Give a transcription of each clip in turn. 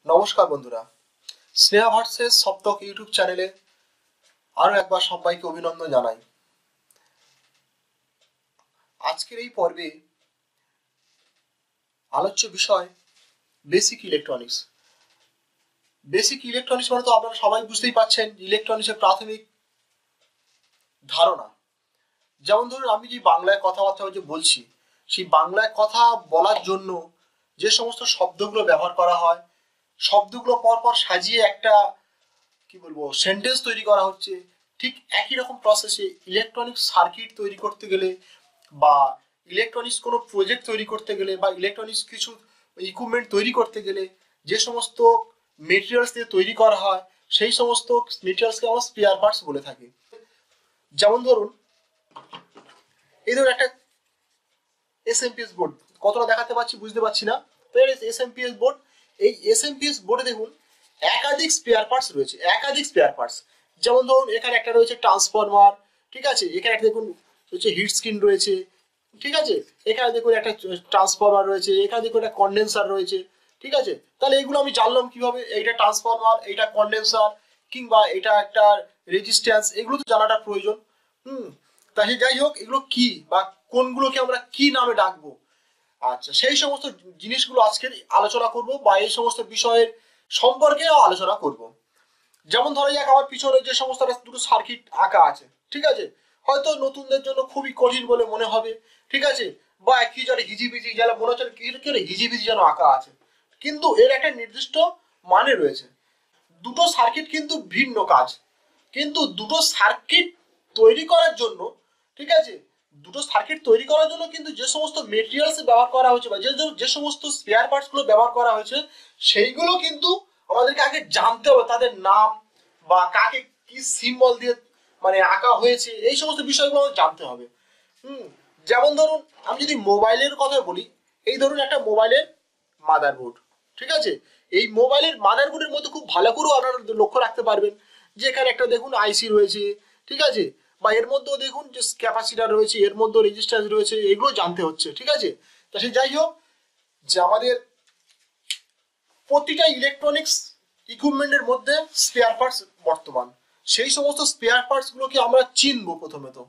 নমস্কার বন্ধুরা, Sneha versus Saptak YouTube চ্যানেলে আরো একবার সবাইকে অভিনন্দন জানাই। আজকের এই পর্বে আলোচ্য বিষয় বেসিক ইলেকট্রনিক্স। বেসিক ইলেকট্রনিক্স মানে তো আপনারা সবাই বুঝতেই পারছেন, ইলেকট্রনিক্সের প্রাথমিক ধারণা। যেমন ধরুন, আমি যে বাংলায় কথাবার্তা যে বলছি, সেই বাংলায় কথা বলার জন্য যে সমস্ত শব্দগুলো ব্যবহার করা হয়, শব্দগুলো পরপর সাজিয়ে একটা কি বলবো সেন্টেন্স তৈরি করা হচ্ছে, ঠিক একই রকম প্রসেসে ইলেকট্রনিক সার্কিট তৈরি করতে গেলে বা ইলেকট্রনিক্স কোনো প্রজেক্ট তৈরি করতে গেলে বা ইলেকট্রনিক্স কিছু ইকুইপমেন্ট তৈরি করতে গেলে যে সমস্ত মেটেরিয়ালস দিয়ে তৈরি করা হয়, সেই সমস্ত মেটেরিয়ালসকে আমরা স্পেয়ার পার্টস বলে থাকি। যেমন ধরুন, এই ধরুন একটা এসএমপিএস বোর্ড, কতটা দেখাতে পারছি বুঝতে পারছি না, তো এসএমপিএস বোর্ড। এই এসএমপিএস বোর্ডে দেখুন একাধিক স্পেয়ার পার্টস রয়েছে, একাধিক স্পেয়ার পার্টস। যেমন ধরুন, এখানে একটা রয়েছে ট্রান্সফরমার, ঠিক আছে, এখানে একটা দেখুন হচ্ছে হিট স্ক্রিন রয়েছে, ঠিক আছে, এখানে দেখুন একটা ট্রান্সফরমার রয়েছে, এখানে দেখুন একটা কন্ডেন্সার রয়েছে, ঠিক আছে। তাহলে এগুলো আমি জানলাম কিভাবে, এইটা ট্রান্সফরমার, এইটা কন্ডেন্সার, কিংবা এটা একটা রেজিস্ট্যান্স, এগুলো তো জানাটা প্রয়োজন। তাহলে যাই হোক, এগুলো কি বা কোনগুলোকে আমরা কি নামে ডাকবো, আচ্ছা, সেই সমস্ত জিনিসগুলো আজকে আলোচনা করব বা এই সমস্ত বিষয়ের সম্পর্কে আলোচনা করব। যেমন ধরা যাক, আমার পিছনে যে সমস্ত দুটো সার্কিট আঁকা আছে, ঠিক আছে, হয়তো নতুনদের জন্য খুবই কঠিন বলে মনে হবে, ঠিক আছে, বা কি যেন হিজিবিজি, যেন মনে হচ্ছে কি হিজিবিজি যেন আঁকা আছে, কিন্তু এর একটা নির্দিষ্ট মানে রয়েছে। দুটো সার্কিট কিন্তু ভিন্ন কাজ, কিন্তু দুটো সার্কিট তৈরি করার জন্য, ঠিক আছে, দুটো সার্কিট তৈরি করার জন্য কিন্তু যে সমস্ত মেটেরিয়ালস ব্যবহার করা হয়েছে বা যে সমস্ত স্পেয়ার পার্টস গুলো ব্যবহার করা হয়েছে, সেইগুলো কিন্তু আমাদেরকে আগে জানতে হবে, তাদের নাম বা কাকে কি সিম্বল দিয়ে মানে আঁকা হয়েছে, এই সমস্ত বিষয়গুলো আমাদের জানতে হবে। যেমন ধরুন, আমি যদি মোবাইলের কথা বলি, এই ধরুন একটা মোবাইলের মাদারবোর্ড, ঠিক আছে, এই মোবাইলের মাদারবোর্ডের মধ্যে খুব ভালো করেও আপনারা লক্ষ্য রাখতে পারবেন যে এখানে একটা দেখুন আইসি রয়েছে, ঠিক আছে, বা এর মধ্যেও দেখুন যে ক্যাপাসিটার রয়েছে, এর মধ্যে রেজিস্ট্যান্স রয়েছে, এগুলো জানতে হচ্ছে, ঠিক আছে। তা সে যাই হোক, যে আমাদের প্রতিটা ইলেকট্রনিক্স ইকুইপমেন্টের মধ্যে স্পেয়ার পার্টস বর্তমান, সেই সমস্ত স্পেয়ার পার্টস গুলোকে আমরা চিনবো। প্রথমে তো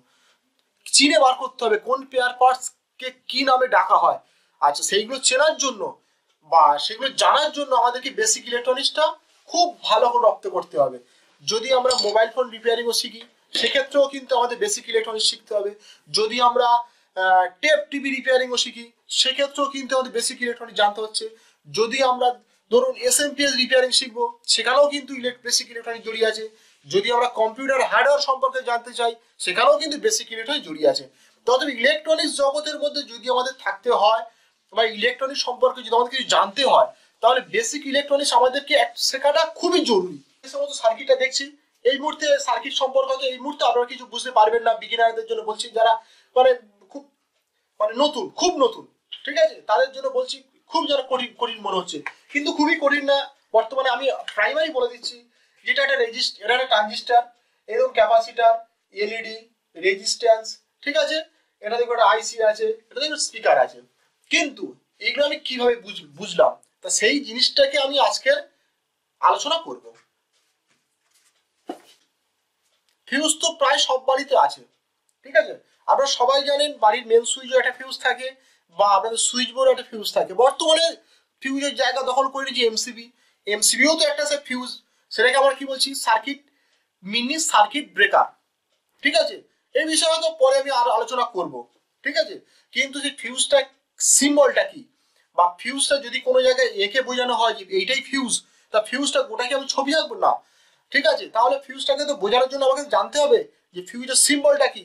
চিনে বার করতে হবে কোন স্পেয়ার পার্টস কে কি নামে ডাকা হয়। আচ্ছা, সেইগুলো চেনার জন্য বা সেগুলো জানার জন্য আমাদেরকে বেসিক ইলেকট্রনিক্সটা খুব ভালো করে রপ্ত করতে হবে। যদি আমরা মোবাইল ফোন রিপেয়ারিংও শিখি, সেক্ষেত্রেও কিন্তু আমাদের বেসিক ইলেকট্রনিক্স শিখতে হবে। যদি আমরা টেপ টিভি রিপেয়ারিংও শিখি, সেক্ষেত্রেও কিন্তু আমাদের বেসিক ইলেকট্রনিক্স জানতে হচ্ছে। যদি আমরা ধরুন এসএমপিএস রিপেয়ারিং শিখবো, সেখানেও কিন্তু বেসিক ইলেকট্রনিক্স জড়িয়ে আছে। যদি আমরা কম্পিউটার হার্ডওয়্যার সম্পর্কে জানতে চাই, সেখানেও কিন্তু বেসিক ইলেকট্রনিক্স জড়িয়ে আছে। তবে ইলেকট্রনিক্স জগতের মধ্যে যদি আমাদের থাকতে হয় বা ইলেকট্রনিক্স সম্পর্কে যদি আমাদের কিছু জানতে হয়, তাহলে বেসিক ইলেকট্রনিক্স আমাদেরকে শেখাটা খুবই জরুরি। এই সমস্ত সার্কিটটা দেখছি, এই মুহূর্তে সার্কিট সম্পর্কে হয়তো এই মুহূর্তে আপনারা কিছু বুঝতে পারবেন না, বিগিনারদের জন্য বলছি, যারা মানে খুব মানে নতুন, খুব নতুন, ঠিক আছে, তাদের জন্য বলছি, খুব যেন কঠিন কঠিন মনে হচ্ছে, কিন্তু খুবই কঠিন না। বর্তমানে আমি প্রাইমারি বলে দিচ্ছি, যেটা একটা এটা একটা ট্রানজিস্টার, এরকম ক্যাপাসিটার, এলইডি, রেজিস্ট্যান্স, ঠিক আছে, এটা দেখো একটা আইসি আছে, এটা দেখো স্পিকার আছে। কিন্তু এগুলো আমি কিভাবে বুঝলাম, তা সেই জিনিসটাকে আমি আজকে আলোচনা করব। ফিউজ তো প্রায় সব বাড়িতে আছে, ঠিক আছে, আপনারা সবাই জানেন বাড়ির মেন সুইচে একটা ফিউজ থাকে বা আপনাদের সুইচ বোর্ডে একটা ফিউজ থাকে। বর্তমানে ফিউজের জায়গা দখল করে নিয়েছে এমসিবি, এমসিবিও তো একটা ফিউজ, সেটাকে আমরা কি বলছি, সার্কিট, মিনি সার্কিট ব্রেকার, ঠিক আছে। এই বিষয়ে তো পরে আমি আরো আলোচনা করব, ঠিক আছে। কিন্তু সেই ফিউজটা সিম্বলটা কি, বা ফিউজটা যদি কোনো জায়গায় এঁকে বোঝানো হয় যে এইটাই ফিউজ, তা ফিউজটা গোটাকে আমি ছবি আঁকবো না, ঠিক আছে, তাহলে ফিউজটাকে তো বোঝানোর জন্য আমাকে জানতে হবে যে ফিউজের সিম্বলটা কি,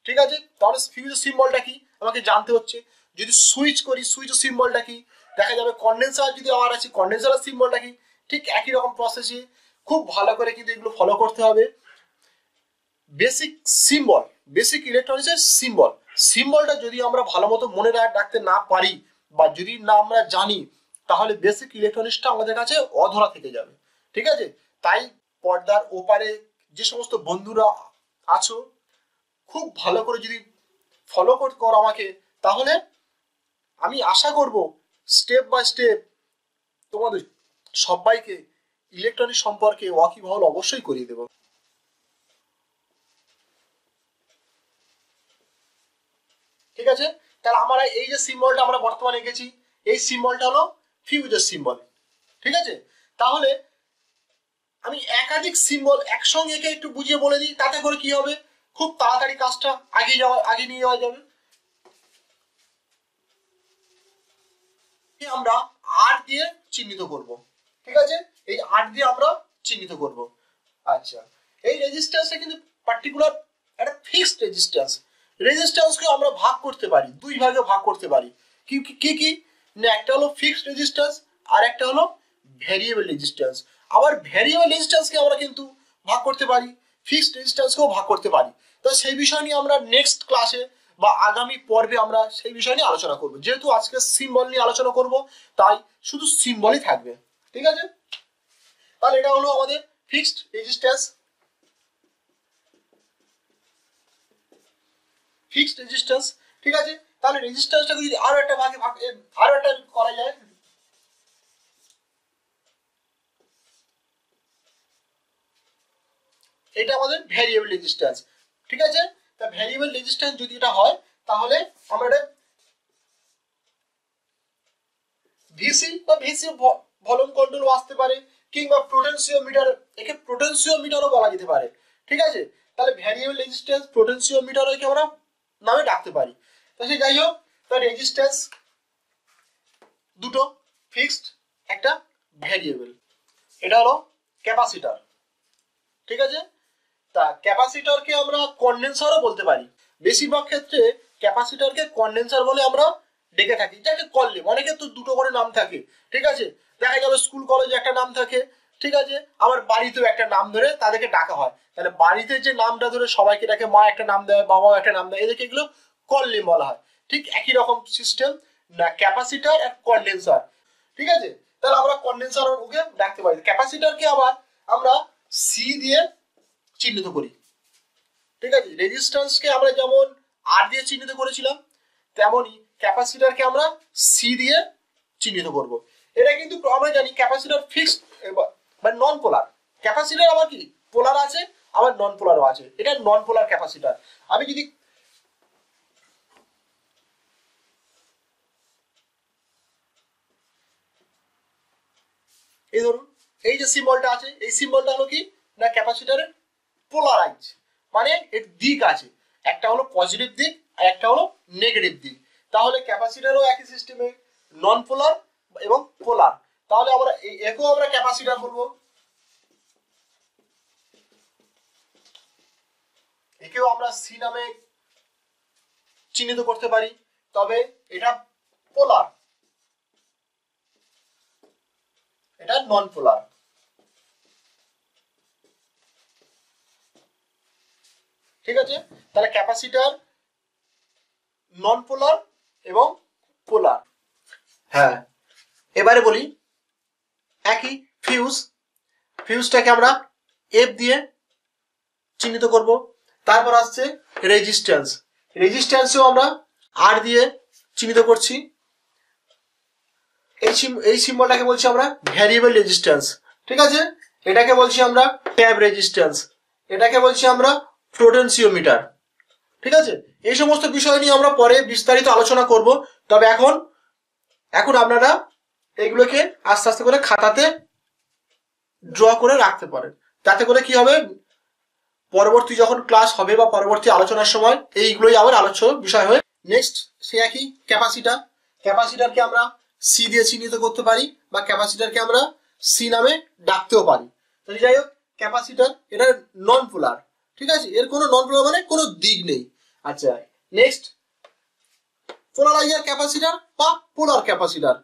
ঠিক আছে। তাহলে ফিউজের সিম্বলটা কি আমাকে জানতে হচ্ছে। যদি সুইচ করি, সুইচের সিম্বলটা কি, দেখা যাবে কন্ডেন্সার যদি আমার আছে, কন্ডেন্সারের সিম্বলটা কি, ঠিক একই রকম প্রসেসে খুব ভালো করে কিন্তু এগুলো ফলো করতে হবে। বেসিক সিম্বল, বেসিক ইলেকট্রনিক্সের সিম্বল, সিম্বলটা যদি আমরা ভালো মতো মনে রাখতে না পারি বা যদি না আমরা জানি, তাহলে বেসিক ইলেকট্রনিক্সটা আমাদের কাছে অধরা থেকে যাবে, ঠিক আছে। তাই পর্দার ওপারে যে সমস্ত বন্ধুরা আছো, খুব ভালো করে যদি ফলো করো আমাকে, তাহলে আমি আশা করব স্টেপ বাই স্টেপ তোমাদের সবাইকে ইলেকট্রনিক সম্পর্কে ওয়াকিবহাল অবশ্যই করিয়ে দেব। ঠিক আছে, তাহলে আমরা এই যে সিম্বলটা আমরা বর্তমানে এঁকেছি, এই সিম্বলটা হলো ফিউজের সিম্বল। ঠিক আছে, তাহলে আমি একাধিক সিম্বল একসঙ্গে এঁকে একটু বুঝিয়ে বলে দিই, তাতে করে কি হবে, খুব তাড়াতাড়ি কাজটা আগে নিয়ে যাওয়া যাবে। আমরা আর দিয়ে চিহ্নিত করব। ঠিক আছে, এই আর দিয়ে আমরা চিহ্নিত করব। আচ্ছা, এই রেজিস্ট্যান্সটা কিন্তু পার্টিকুলার একটা ফিক্সড রেজিস্ট্যান্স। রেজিস্ট্যান্সকে আমরা ভাগ করতে পারি, দুই ভাগে ভাগ করতে পারি। কি কি কি না, একটা হলো ফিক্সড রেজিস্ট্যান্স আর একটা হলো ভ্যারিয়েবল রেজিস্ট্যান্স। আবার ভ্যারিয়েবল রেজিস্ট্যান্সকে আমরা কিন্তু ভাগ করতে পারি, ফিক্সড রেজিস্ট্যান্সকেও ভাগ করতে পারি। তো সেই বিষয় নিয়ে আমরা নেক্সট ক্লাসে বা আগামী পর্বে আমরা সেই বিষয় নিয়ে আলোচনা করব। যেহেতু আজকে সিম্বল নিয়ে আলোচনা করব, তাই শুধু সিম্বলই থাকবে। ঠিক আছে, তাহলে এটা হলো আমাদের ফিক্সড রেজিস্ট্যান্স। ফিক্সড রেজিস্ট্যান্স, ঠিক আছে, তাহলে রেজিস্ট্যান্সটাকে যদি আরো একটা ভাগে আরো একটা করা যায়, এটা আমাদের ভ্যারিয়েবল রেজিস্ট্যান্স। ঠিক আছে, তা ভ্যারিয়েবল রেজিস্ট্যান্স যদি এটা হয়, তাহলে আমরা এটা ভিসি বা ভিসি ভলিউম কন্ট্রোল আসতে পারে, কিংবা পোটেনশিওমিটার, একে পোটেনশিওমিটারও বলা যেতে পারে। ঠিক আছে, তাহলে ভ্যারিয়েবল রেজিস্ট্যান্স পোটেনশিওমিটার একে আমরা নামে ডাকতে পারি। তাহলে যাই হোক, তার রেজিস্ট্যান্স দুটো, ফিক্সড একটা ভ্যারিয়েবল। এটা হলো ক্যাপাসিটর। ঠিক আছে, তা ক্যাপাসিটরকে আমরা কন্ডেন্সারও বলতে পারি। বেশিরভাগ ক্ষেত্রে ক্যাপাসিটরকে কন্ডেন্সার বলে আমরা ডেকে থাকি, যাকে করলে অনেকের তো দুটো করে নাম থাকে। ঠিক আছে, দেখা যাবে স্কুল কলেজে একটা নাম থাকে, ঠিক আছে, আবার বাড়িতেও একটা নাম ধরে তাদেরকে ডাকা হয়। তাহলে বাড়িতে যে নামটা ধরে সবাইকে ডাকে, মা একটা নাম দেয়, বাবাও একটা নাম দেয়, এদেরকে এগুলো কলনেম বলা হয়। ঠিক একই রকম সিস্টেম না, ক্যাপাসিটর আর কন্ডেন্সার। ঠিক আছে, তাহলে আমরা কন্ডেন্সার ওকে ডাকতে পারি। ক্যাপাসিটরকে আবার আমরা সি দিয়ে চিহ্নিত করি। ঠিক আছে, রেজিস্ট্যান্সকে আমরা যেমন আর দিয়ে চিহ্নিত করেছিলাম, তেমনই ক্যাপাসিটরকে আমরা সি দিয়ে চিহ্নিত করব। এটা কিন্তু আমরা জানি ক্যাপাসিটর ফিক্সড বা নন পোলার। ক্যাপাসিটর আবার কি পোলার আছে, আবার নন পোলারও আছে। এটা নন পোলার ক্যাপাসিটর। আমি যদি এই ধরুন এই যে সিম্বলটা আছে, এই সিম্বলটা হলো কি না ক্যাপাসিটরের পোলারাইজ, মানে এর দিক আছে, একটা হলো পজিটিভ দিক আর একটা হলো নেগেটিভ দিক। তাহলে ক্যাপাসিটরও একই সিস্টেমে নন পোলার এবং পোলার। তাহলে আমরা একেও আমরা ক্যাপাসিটর বলবো, একেও আমরা সি নামে চিহ্নিত করতে পারি, তবে এটা পোলার, এটা নন পোলার। ঠিক আছে, তাহলে ক্যাপাসিটর নন পোলার এবং পোলার। হ্যাঁ, এবারে বলি একই ফিউজ, ফিউজটাকে আমরা এফ দিয়ে চিহ্নিত করব। তারপর আসছে রেজিস্ট্যান্স, রেজিস্ট্যান্সেও আমরা আর দিয়ে চিহ্নিত করছি। এই সিম্বলটাকে বলছি আমরা ভ্যারিয়েবল রেজিস্ট্যান্স। ঠিক আছে, এটাকে বলছি আমরা ট্যাব রেজিস্ট্যান্স, এটাকে বলছি আমরা পোটেনশিওমিটার। ঠিক আছে, এই সমস্ত বিষয় নিয়ে আমরা পরে বিস্তারিত আলোচনা করব। তবে এখন আপনারা এগুলোকে আস্তে আস্তে করে খাতাতে ড্র করে রাখতে পারেন, তাতে করে কি হবে, পরবর্তী যখন ক্লাস হবে বা পরবর্তী আলোচনার সময় এইগুলোই আবার আলোচ্য বিষয় হয়ে। নেক্সট সে একই ক্যাপাসিটর, ক্যাপাসিটরকে আমরা সি দিয়ে চিহ্নিত করতে পারি বা ক্যাপাসিটরকে আমরা সি নামে ডাকতেও পারি। তাহলে যাই হোক, ক্যাপাসিটর এটা নন পোলার। ঠিক আছে, এর কোনো নন পোলার মানে কোনো দিক নেই। আচ্ছা, নেক্সট পোলারাইজার ক্যাপাসিটর বা পোলার ক্যাপাসিটর।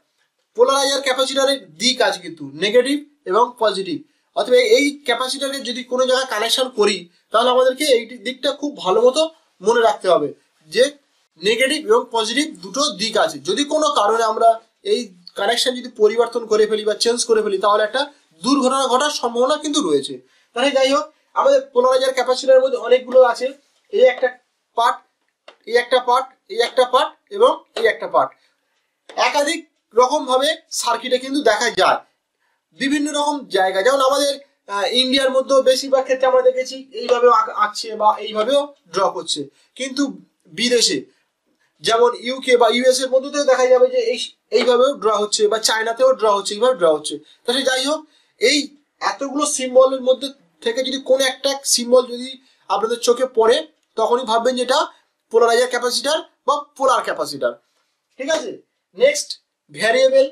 পোলারাইজার ক্যাপাসিটরের দিক আছে কিন্তু নেগেটিভ এবং পজিটিভ। অথবা এই ক্যাপাসিটরকে যদি কোনো জায়গায় কানেকশন করি, তাহলে আমাদেরকে এই দিকটা খুব ভালো মতো মনে রাখতে হবে যে নেগেটিভ এবং পজিটিভ দুটো দিক আছে। যদি কোনো কারণে আমরা এই কানেকশন যদি পরিবর্তন করে ফেলি বা চেঞ্জ করে ফেলি, তাহলে একটা দুর্ঘটনা ঘটার সম্ভাবনা কিন্তু রয়েছে। তাহলে যাই হোক, আমাদের পোলারাইজার ক্যাপাসিটরের মধ্যে অনেকগুলো আছে, এই একটা পার্ট, এই একটা পার্ট, এই একটা পার্ট এবং এই একটা পার্ট। একাধিক রকম ভাবে সার্কিটে কিন্তু দেখা যায় বিভিন্ন রকম জায়গা। যেমন আমাদের ইন্ডিয়ার মধ্যেও বেশিরভাগ ক্ষেত্রে আমরা দেখেছি এইভাবে আঁকছে বা এইভাবেও ড্র করছে, কিন্তু বিদেশে যেমন ইউকে বা ইউএস এর মধ্যেও দেখা যাবে যে এইভাবেও ড্র হচ্ছে, বা চায়নাতেও ড্র হচ্ছে, এইভাবে ড্র হচ্ছে। তাহলে যাই হোক, এই এতগুলো সিম্বলের মধ্যে থেকে যদি কোনো একটা সিম্বল যদি আপনাদের চোখে পড়ে, তখনই ভাববেন যে এটা পোলারাইজার ক্যাপাসিটার বা পোলার ক্যাপাসিটার। ঠিক আছে, নেক্সট ভ্যারিয়েবল।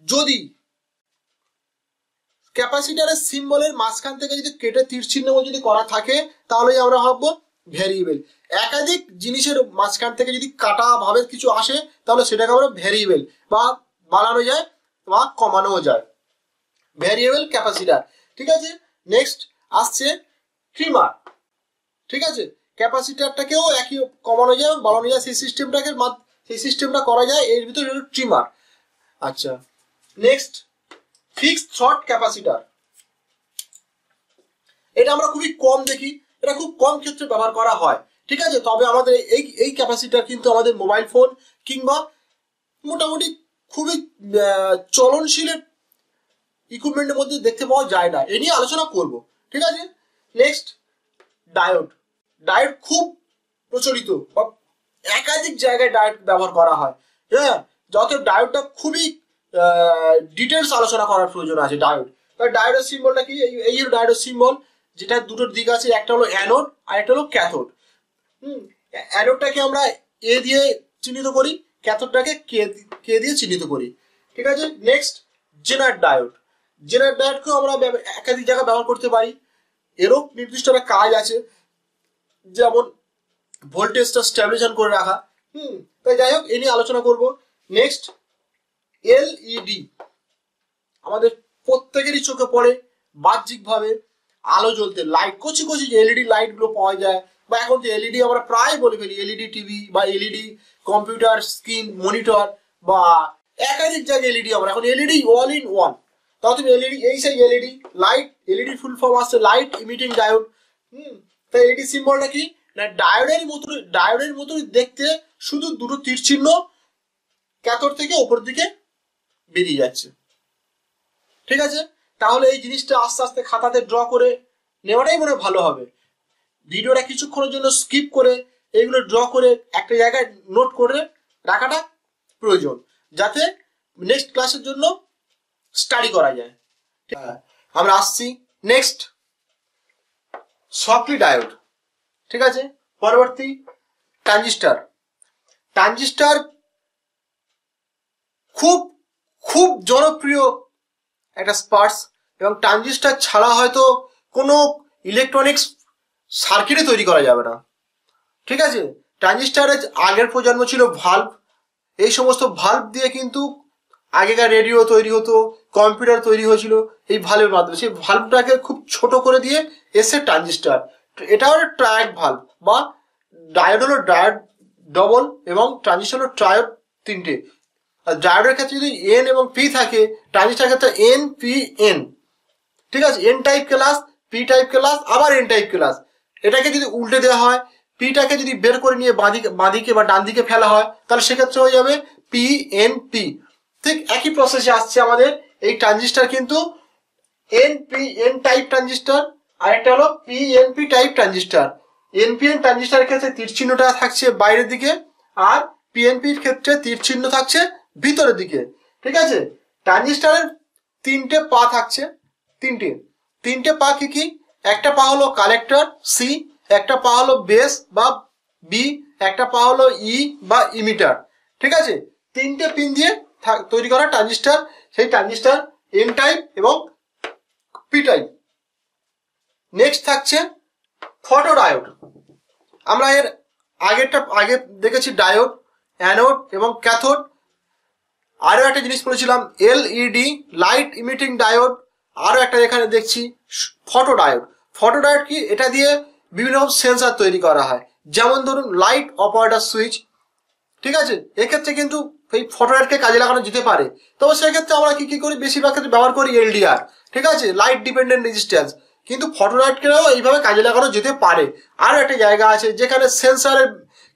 যদি ক্যাপাসিটারের সিম্বলের মাঝখান থেকে যদি কেটে তীর চিহ্ন যদি করা থাকে, তাহলেই আমরা ভাববো ভ্যারিয়েবল। একাধিক জিনিসের মাঝখান থেকে যদি কাটা ভাবে কিছু আসে, তাহলে সেটাকে আমরা ভ্যারিয়েবল বা বাড়ানো যায় বা কমানো যায়, ভ্যারিয়েবল ক্যাপাসিটার। ঠিক আছে, নেক্সট আসছে ট্রিমার। ঠিক আছে, ক্যাপাসিটারটাকেও একই কমানো যায় বাড়ানো যায়, সেই সিস্টেমটা করা যায়, এর ভিতরে হলো ট্রিমার। আচ্ছা, নেক্সট ফিক্সড থ্রট ক্যাপাসিটার। এটা আমরা খুবই কম দেখি, এটা খুব কম ক্ষেত্রে ব্যবহার করা হয়। ঠিক আছে, তবে আমাদের এই ক্যাপাসিটার কিন্তু আমাদের মোবাইল ফোন কিংবা মোটামুটি খুবই চলনশীল ইকুইপমেন্টের মধ্যে দেখতে পাওয়া যায় না, এ নিয়ে আলোচনা করব। ঠিক আছে, নেক্সট ডায়োড। ডায়োড খুব প্রচলিত, একাধিক জায়গায় ডায়োড ব্যবহার করা হয়। হ্যাঁ, যত ডায়োডটা খুবই ডিটেলস আলোচনা করার প্রয়োজন আছে। ডায়োড, ডায়োডের সিম্বলটা কি? এই ডায়োডের সিম্বল, যেটা দুটোর দিক আছে, একটা হলো অ্যানোড আর একটা হলো ক্যাথোড। অ্যানোডটাকে আমরা এ দিয়ে চিহ্নিত করি, ক্যাথোডটাকে কে দিয়ে চিহ্নিত করি। ঠিক আছে, নেক্সট জেনারেট ডায়োড। জেনারেট ডায়োডকেও আমরা একাধিক জায়গায় ব্যবহার করতে পারি, এরও নির্দিষ্ট একটা কাজ আছে, যেমন ভোল্টেজটা স্ট্যাবিলাইজেশন করে রাখা। তাই যাই হোক, এ নিয়ে আলোচনা করব। Next LED. আমাদের প্রত্যেকেরই চোখে পড়ে বাহ্যিকভাবে আলো জ্বলতে, লাইট, কচি কচি যে এলইডি লাইট গুলো পাওয়া যায়, বা এখন যে এলইডি আমরা প্রায় বলে ফেলি এলইডি টিভি বা এলইডি কম্পিউটার স্ক্রিন মনিটর, বা একাধিক জায়গায় এলইডি। আমরা এখন এলইডি অল ইন ওয়ান। তাও তুমি এলইডি, এই সেই LED light, LED full form আসছে লাইট ইমিটিং ডায়োড। তাই এলইডি সিম্বলটা কি না, ডায়োডের মতোই দেখতে, শুধু দুটো তীর চিহ্ন ক্যাথোড থেকে উপর দিকে বেরিয়ে যাচ্ছে। ঠিক আছে, তাহলে এই জিনিসটা আস্তে আস্তে খাতাতে ড্র করে নেওয়াটাই মনে ভালো হবে। ভিডিওটা কিছুক্ষণের জন্য স্কিপ করে এইগুলো ড্র করে একটা জায়গায় নোট করে রাখাটা প্রয়োজন, যাতে নেক্সট ক্লাসের জন্য স্টাডি করা যায়। আমরা আসছি নেক্সট শকলি ডায়োড। ঠিক আছে, পরবর্তী ট্রানজিস্টার। ট্রানজিস্টার খুব খুব জনপ্রিয় একটা স্পার্স, এবং ট্রানজিস্টার ছাড়া হয়তো কোনো ইলেকট্রনিক্স সার্কিটই তৈরি করা যাবে না। ঠিক আছে, ট্রানজিস্টারের আগের প্রজন্ম ছিল ভাল্ব। এই সমস্ত ভাল্ব দিয়ে কিন্তু আগেকার রেডিও তৈরি হতো, কম্পিউটার তৈরি হয়েছিল এই ভাল্বের মাধ্যমে। সেই ভাল্বটাকে খুব ছোট করে দিয়ে এসে ট্রানজিস্টার। এটা হলো ট্রায়াড ভাল্ব, বা ডায়োড হলো ডায়োড ডবল এবং ট্রানজিস্টার হলো ট্রায়োড তিনটে। আর ডায়োডের ক্ষেত্রে যদি এন এবং পি থাকে, ট্রানজিস্টার ক্ষেত্রে এন পি এন। ঠিক আছে, N type class, P type class, আবার এন টাইপ ক্লাস। এটাকে যদি উল্টে দেওয়া হয়, পিটাকে যদি বের করে নিয়ে বাঁদিকে বা ডান দিকে ফেলা হয়, তাহলে সেক্ষেত্রে হয়ে যাবে পি এন পি। ঠিক একই প্রসেসে আসছে আমাদের এই ট্রানজিস্টার, কিন্তু এন টাইপ ট্রানজিস্টার, আর একটা হলো পিএনপি টাইপ ট্রানজিস্টার। এনপিএন ট্রানজিস্টারের ক্ষেত্রে তীর চিহ্নটা থাকছে বাইরের দিকে, আর পিএনপির ক্ষেত্রে তীর চিহ্ন থাকছে ভিতরের দিকে। ঠিক আছে, ট্রানজিস্টারের তিনটে পা থাকছে, তিনটে পা কি কি? একটা পা হলো কালেক্টর সি, একটা পা হলো বেস বা বি, একটা পা হলো ই বা ইমিটার। ঠিক আছে, তিনটে পিন দিয়ে তৈরি করা ট্রানজিস্টার। সেই ট্রানজিস্টার এন টাইপ এবং পি টাইপ। নেক্সট থাকছে ফটোডায়োড। আমরা এর আগে দেখেছি ডায়োড, অ্যানোড এবং ক্যাথোড। আরো একটা জিনিস বলেছিলাম এলইডি, লাইট ইমিটিং ডায়োড। আরো একটা এখানে দেখছি ফটোডায়োড। ফটোডায়োড কি? এটা দিয়ে বিভিন্ন রকম সেন্সার তৈরি করা হয়, যেমন ধরুন লাইট অপারেটর সুইচ। ঠিক আছে, এক্ষেত্রে কিন্তু এই ফটোডায়োডকে কাজে লাগানো যেতে পারে। তবে সেক্ষেত্রে আমরা কি করি, বেশিরভাগ ক্ষেত্রে ব্যবহার করি এলডিআর। ঠিক আছে, লাইট ডিপেন্ডেন্ট রেজিস্ট্যান্স। কিন্তু ফটোডায়োডকেও এইভাবে কাজে লাগানো যেতে পারে। আরো একটা জায়গা আছে যেখানে সেন্সারের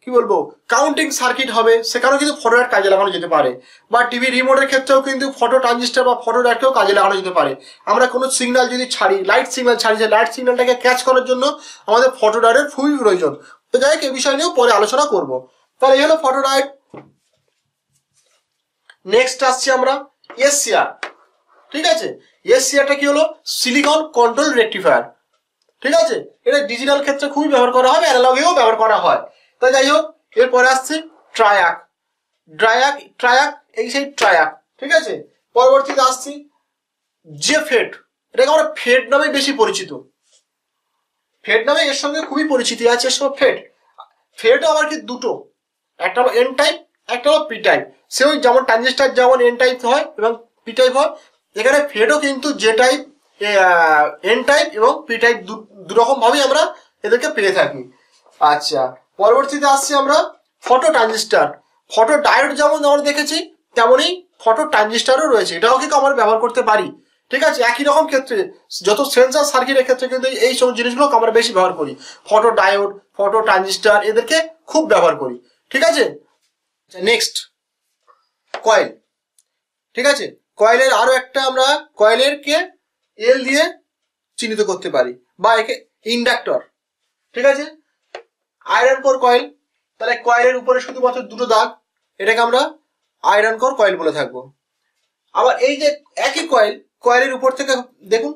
কি বলবো কাউন্টিং সার্কিট হবে, সেখানেও কিন্তু ফটো ডায়োড কাজে লাগানো যেতে পারে। বা টিভি রিমোটের ক্ষেত্রেও কিন্তু ফটো ট্রানজিস্টার বা ফটো ডায়োডকেও কাজে লাগানো যেতে পারে। আমরা কোনো সিগন্যাল যদি ছাড়ি, লাইট সিগন্যাল ছাড়ি, যে লাইট সিগন্যালটাকে ক্যাচ করার জন্য আমাদের ফটো ডায়োডের খুবই প্রয়োজন। তো যাই হোক, এই বিষয় নিয়েও পরে আলোচনা করব। তাহলে এই হলো ফটো ডায়োড। নেক্সট আসছি আমরা এসসিআর। ঠিক আছে, এসসিআরটা কি হলো? Silicon control rectifier. ঠিক আছে, এটা ডিজিটাল ক্ষেত্রে খুবই ব্যবহার করা হয়, অ্যানালগেও ব্যবহার করা হয়। তাই যাই হোক, এরপরে আসছে ট্রায়াক। ট্রায়াক এই সেই ট্রায়াক। ঠিক আছে, পরবর্তীতে আসছি যে ফেড, এটাকে আমরা ফেড নামে বেশি পরিচিত। ফেড নামে এর সঙ্গে খুবই পরিচিতি আছে। এর সঙ্গে ফেড আবার কি দুটো, একটা হলো এন টাইপ, একটা হলো পি টাইপ। সে ওই যেমন ট্রানজিস্টার যেমন এন টাইপ হয় এবং পি টাইপ হয়, এখানে ফেডও কিন্তু যে টাইপ, এন টাইপ এবং পি টাইপ দুরকম ভাবেই আমরা এদেরকে পেয়ে থাকি। আচ্ছা, পরবর্তীতে আসছি আমরা ফটো ট্রানজিস্টার। ফটো ডায়োড যেমন আমরা দেখেছি, তেমনই ফটো ট্রানজিস্টারও রয়েছে, এটাও কিন্তু আমরা ব্যবহার করতে পারি। ঠিক আছে, একই রকম ক্ষেত্রে যত সেন্সার সার্কিটের ক্ষেত্রে কিন্তু এই সব জিনিসগুলোকে আমরা বেশি ব্যবহার করি। ফটো ডায়োড, ফটো ট্রানজিস্টার, এদেরকে খুব ব্যবহার করি। ঠিক আছে, নেক্সট কয়েল। ঠিক আছে, কয়েলের আরো একটা আমরা কয়েলের কে এল দিয়ে চিহ্নিত করতে পারি, বা একে ইন্ডাক্টর। ঠিক আছে, আয়রন কোর কয়েল। তাহলে কয়েলের উপরে শুধুমাত্র দুটো দাগ, এটাকে আমরা আয়রন কোর কয়েল বলে থাকবো। আবার এই যে একই কয়েলের উপর থেকে দেখুন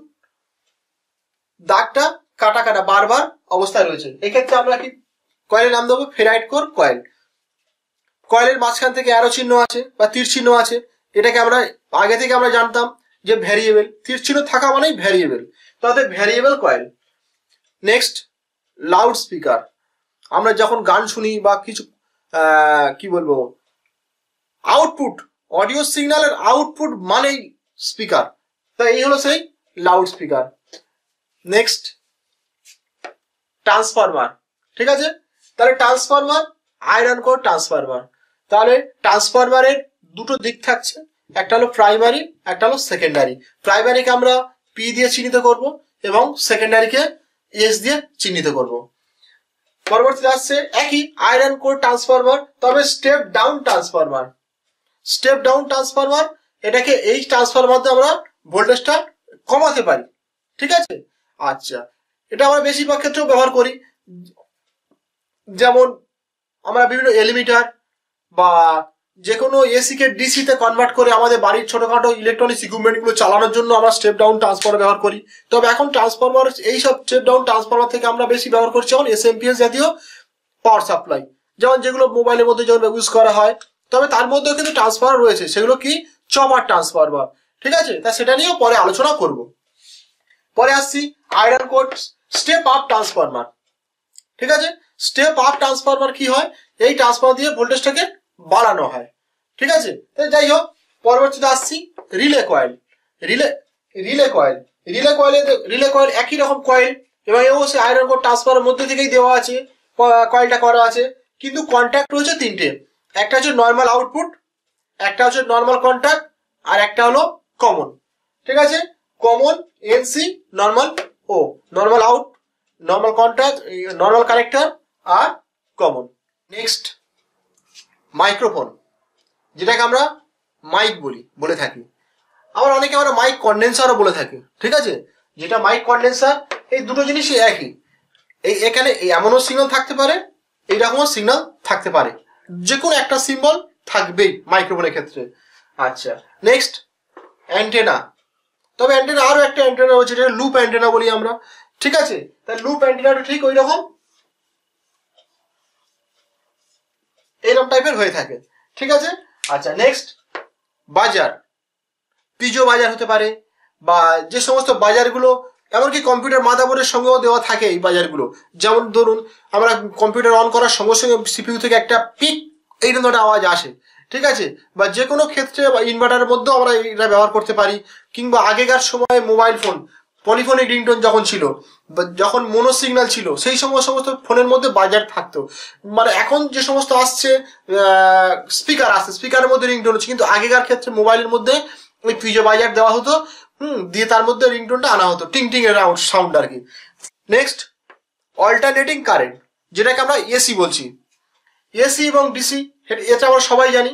দাগটা কাটা কাটা বারবার অবস্থায় রয়েছে, এক্ষেত্রে আমরা কি কয়েলের নাম দেবো? Ferrite core coil. কয়েলের মাঝখান থেকে অ্যারো চিহ্ন আছে বা তীর চিহ্ন আছে, এটাকে আমরা আগে থেকে আমরা জানতাম যে ভ্যারিয়েবল, তীর চিহ্ন থাকা মানেই ভ্যারিয়েবল, তাহলে variable coil. Next loud speaker. আমরা যখন গান শুনি বা কিছু কি বলবো আউটপুট, অডিও সিগন্যালের আউটপুট মানেই স্পিকার, তো এই হলো সেই লাউড স্পিকার। Next transformer. ঠিক আছে, তাহলে ট্রান্সফরমার, আয়রন কোর ট্রান্সফরমার। তাহলে ট্রান্সফরমারের দুটো দিক থাকছে, একটা হলো প্রাইমারি, একটা হলো সেকেন্ডারি। প্রাইমারিকে আমরা পি দিয়ে চিহ্নিত করব এবং সেকেন্ডারিকে এস দিয়ে চিহ্নিত করব। পরবর্তীতে আসছে একই আয়রন কোর ট্রান্সফরমার, তবে step down transformer. Step down transformer, এটাকে এই ট্রান্সফরমার দিয়ে আমরা ভোল্টেজটা কমাতে পারি। ঠিক আছে, আচ্ছা, এটা আমরা বেশিরভাগ ক্ষেত্রেও ব্যবহার করি। যেমন আমরা বিভিন্ন এলিমিটার বা যে কোনো এসি কে ডিসি তে কনভার্ট করে আমাদের বাড়ির ছোটখাটো ইলেকট্রনিক্স ইকুইপমেন্ট গুলো চালানোর জন্য আমরা স্টেপ ডাউন ট্রান্সফরমার ব্যবহার করি। তবে এখন ট্রান্সফরমার, এইসব স্টেপ ডাউন ট্রান্সফরমার থেকে আমরা বেশি ব্যবহার করছি এখন এসএমপিএস জাতীয় পাওয়ার সাপ্লাই, যেমন যেগুলো মোবাইলের মধ্যে যেমন ইউজ করা হয়। তবে তার মধ্যেও কিন্তু ট্রান্সফরমার রয়েছে, সেগুলো কি চপার ট্রান্সফরমার। ঠিক আছে, তা সেটা নিয়েও পরে আলোচনা করব। পরে আসছি iron core step up transformer. ঠিক আছে, স্টেপ আপ ট্রান্সফরমার কি হয়? এই ট্রান্সফরমার দিয়ে ভোল্টেজটাকে বাড়ানো হয়। ঠিক আছে, যাই হোক, পরবর্তীতে আসছি রিলে কয়েল। রিলে কয়েল একই রকম কয়েল এবং এও সে আয়রন কোর ট্রান্সফরমার মধ্যে থেকেই দেওয়া আছে, কয়েলটা করা আছে, কিন্তু কন্ট্যাক্ট রয়েছে তিনটে। একটা হচ্ছে নর্মাল আউটপুট, একটা হচ্ছে নর্মাল কন্ট্যাক্ট, আর একটা হলো কমন। ঠিক আছে, common NC, normal O, normal out, normal contact, normal connector আর কমন। নেক্সট মাইক্রোফোন, যেটাকে আমরা মাইক বলে থাকি। আবার অনেকে আমরা মাইক কন্ডেন্সারও বলে থাকি। ঠিক আছে, যেটা মাইক কন্ডেন্সার, এই দুটো জিনিসই একই। এখানে এমনও সিগন্যাল থাকতে পারে, এইরকমও সিগন্যাল থাকতে পারে, যে কোনো একটা সিম্বল থাকবেই মাইক্রোফোনের ক্ষেত্রে। আচ্ছা, নেক্সট অ্যান্টেনা। তবে অ্যান্টেনা আরো একটা অ্যান্টেনা রয়েছে, যেটা লুপ অ্যান্টেনা বলি আমরা। ঠিক আছে, তাই লুপ অ্যান্টেনাটা ঠিক ওই রকম এরকম টাইপের হয়ে থাকে। ঠিক আছে, আচ্ছা, নেক্সট বাজার। পিজো বাজার হতে পারে, বা যে সমস্ত বাজারগুলো এমনকি কম্পিউটার মাদারবোর্ডের সঙ্গেও দেওয়া থাকে এই বাজারগুলো। যেমন ধরুন আমরা কম্পিউটার অন করার সঙ্গে সঙ্গে সিপিইউ থেকে একটা পিক এই ধরনের আওয়াজ আসে। ঠিক আছে, বা যে কোনো ক্ষেত্রে বা ইনভার্টারের মধ্যেও আমরা এটা ব্যবহার করতে পারি। কিংবা আগেকার সময়ে মোবাইল ফোন পলিফোনিক রিংটোন যখন ছিল, যখন মোনো সিগন্যাল ছিল, সেই সমস্ত ফোনের মধ্যে বাজার থাকতো। মানে এখন যে সমস্ত আসছে স্পিকার আসছে, স্পিকারের মধ্যে রিংটোন হচ্ছে, কিন্তু আগেকার ক্ষেত্রে মোবাইলের মধ্যে ওই পিজো বাজার দেওয়া হতো, দিয়ে তার মধ্যে রিংটোনটা আনা হতো, টিং টিং এর সাউন্ড আর কি। নেক্সট অল্টারনেটিং কারেন্ট, যেটাকে আমরা এসি বলছি। এসি এবং ডিসি, এটা আমরা সবাই জানি,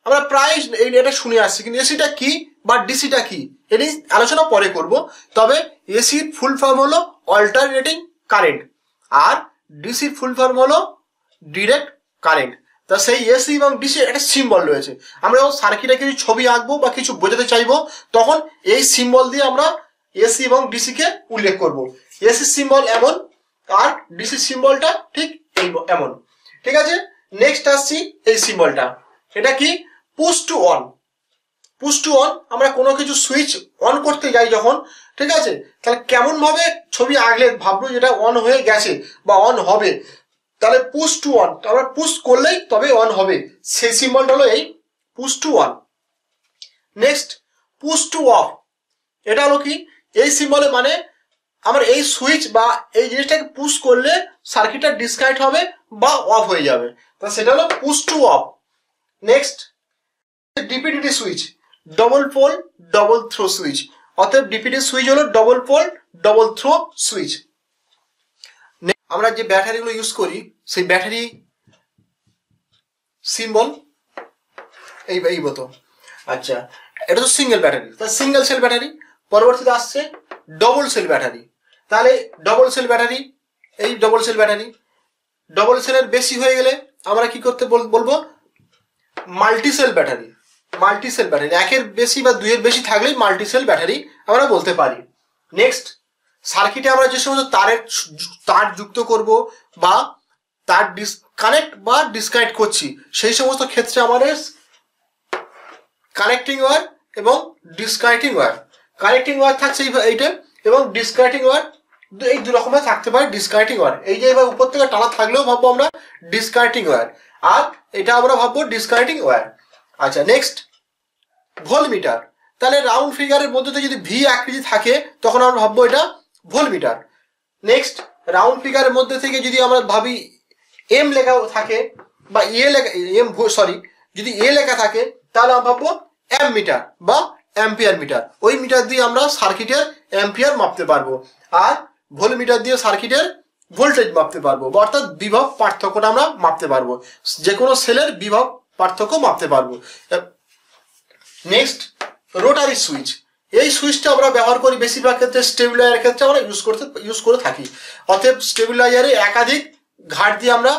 আমরা প্রায় এটা শুনে আসছি, কিন্তু এসিটা কি বা ডিসিটা কি এটি আলোচনা পরে করব। তবে এসির ফুল ফর্ম হলো অল্টারনেটিং কারেন্ট, আর ডিসির ফুল ফর্ম হলো ডিরেক্ট কারেন্ট। তা সেই এসি এবং ডিসি একটা সিম্বল রয়েছে। আমরা যখন সার্কিটে কিছু ছবি আঁকবো বা কিছু বোঝাতে চাইবো, তখন এই সিম্বল দিয়ে আমরা এসি এবং ডিসি কে উল্লেখ করব। এসি সিম্বল এমন, আর ডিসি সিম্বলটা ঠিক এমন। ঠিক আছে, নেক্সট আসছি এই সিম্বলটা, এটা কি? Push to on. Push to on, আমরা কোনো কিছু সুইচ অন করতে যাই যখন, ঠিক আছে, তাহলে কেমন ভাবে ছবি আঁকলে ভাববো যেটা অন হয়ে গেছে বা অন হবে। তাহলে পুশ টু অন, আমরা পুশ করলেই তবে অন হবে, সেই সিম্বলটা হলো এই push to on. Next push to off, এটা হলো কি? এই সিম্বলে মানে আমরা এই সুইচ বা এই জিনিসটাকে পুশ করলে সার্কিটটা ডিসকানেক্ট হবে বা অফ হয়ে যাবে, তা সেটা হলো push to off. Next DPDT switch, double pole double throw switch. অতএব ডিপিডি সুইচ হলো double pole double throw switch. আমরা যে ব্যাটারিগুলো ইউজ করি সেই ব্যাটারি সিম্বল এই মতো। আচ্ছা, এটা তো single battery, single cell battery. পরবর্তীতে আসছে ডবল সেল ব্যাটারি। তাহলে ডবল সেল ব্যাটারি, এই ডবল সেল ব্যাটারি, ডবল সেলের বেশি হয়ে গেলে আমরা কি করতে বলবো? Multi sell battery. Multi sell battery, একের বেশি বা দুইয়ের বেশি থাকলেই মাল্টি সেল ব্যাটারি আমরা বলতে পারি। নেক্সট, সার্কিটে আমরা যে সমস্ত তার যুক্ত করব বা তার কানেক্ট বা ডিসকানেক্ট করছি, সেই সমস্ত ক্ষেত্রে আমাদের কানেক্টিং ওয়্যার এবং ডিসকানেক্টিং ওয়্যার। কানেক্টিং ওয়্যার থাকছে এইটা, এবং ডিসকানেক্টিং ওয়্যার এই দু রকমের থাকতে পারে। ডিসকানেক্টিং ওয়্যার এই যে এবার উপর থেকে টানা থাকলেও ভাববো আমরা ডিসকানেক্টিং ওয়্যার, আর এটা আমরা ভাববো ডিসকানেক্টিং ওয়্যার। আচ্ছা, নেক্সট ভোল্টমিটার। তাহলে রাউন্ড ফিগারের মধ্যে যদি ভি আকৃতি থাকে তখন আমরা ভাববো এটা ভোল্টমিটার। নেক্সট, রাউন্ড ফিগারের মধ্যে থেকে যদি আমরা ভাবি এম লেখা থাকে বা যদি এ লেখা থাকে, তাহলে আমরা ভাববো অ্যামমিটার বা অ্যাম্পিয়ার মিটার। ওই মিটার দিয়ে আমরা সার্কিটের অ্যাম্পিয়ার মাপতে পারবো, আর ভোল্টমিটার দিয়ে সার্কিটের ভোল্টেজ মাপতে পারবো, অর্থাৎ বিভব পার্থক্যটা আমরা মাপতে পারবো, যে কোনো সেলের বিভব পার্থক্য মাপতে পারবো। Next, rotary switch. এই সুইচটা আমরা ব্যবহার করি বেশিরভাগ ক্ষেত্রে স্টেবিলাইজারের ক্ষেত্রে আমরা ইউজ করে থাকি। অতএব স্টেবিলাইজারে একাধিক ঘাট দিয়ে আমরা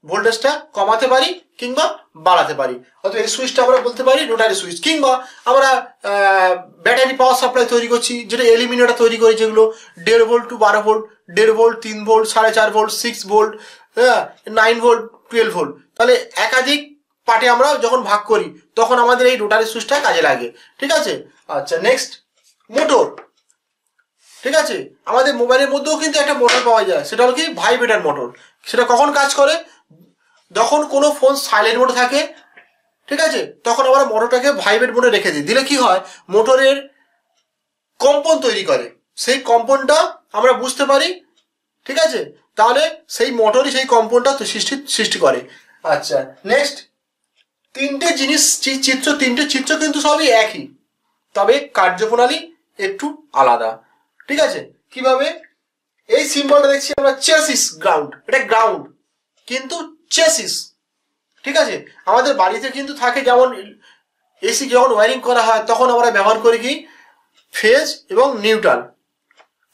ভোল্টেজটা কমাতে পারি কিংবা বাড়াতে পারি। অতএব এই সুইচটা আমরা বলতে পারি রোটারি সুইচ। কিংবা আমরা ব্যাটারি পাওয়ার সাপ্লাই তৈরি করছি, যেটা এলিমিনেটর তৈরি করি, যেগুলো 1.5 volt to 12 volt, 1.5 volt, 3 volt, 4.5 volt, 6 volt, 9 volt, 12 volt. তাহলে একাধিক পার্টে আমরা যখন ভাগ করি তখন আমাদের এই রোটারি সুইচটা কাজে লাগে। ঠিক আছে। আচ্ছা, নেক্সট মোটর। ঠিক আছে, আমাদের মোবাইলের মধ্যেও কিন্তু একটা মোটর পাওয়া যায়, সেটা হলো কি ভাইব্রেটর মোটর। সেটা কখন কাজ করে? যখন কোনো ফোন সাইলেন্ট মোডে থাকে, ঠিক আছে, তখন আমরা মোটরটাকে ভাইব্রেট মোডে রেখে দিই। দিলে কি হয়? মোটরের কম্পন তৈরি করে, সেই কম্পনটা আমরা বুঝতে পারি। ঠিক আছে, তাহলে সেই মোটরই সেই কম্পনটা সৃষ্টি করে। আচ্ছা, নেক্সট তিনটে চিত্র কিন্তু সবই একই, তবে কার্যপ্রণালী একটু আলাদা। ঠিক আছে, কিভাবে? এই সিম্বলটা দেখছি আমরা চেসিস গ্রাউন্ড, এটা গ্রাউন্ড কিন্তু চেসিস। ঠিক আছে, আমাদের বাড়িতে কিন্তু থাকে, যেমন এসি যখন ওয়ারিং করা হয় তখন আমরা ব্যবহার করি কি ফেজ এবং নিউট্রাল।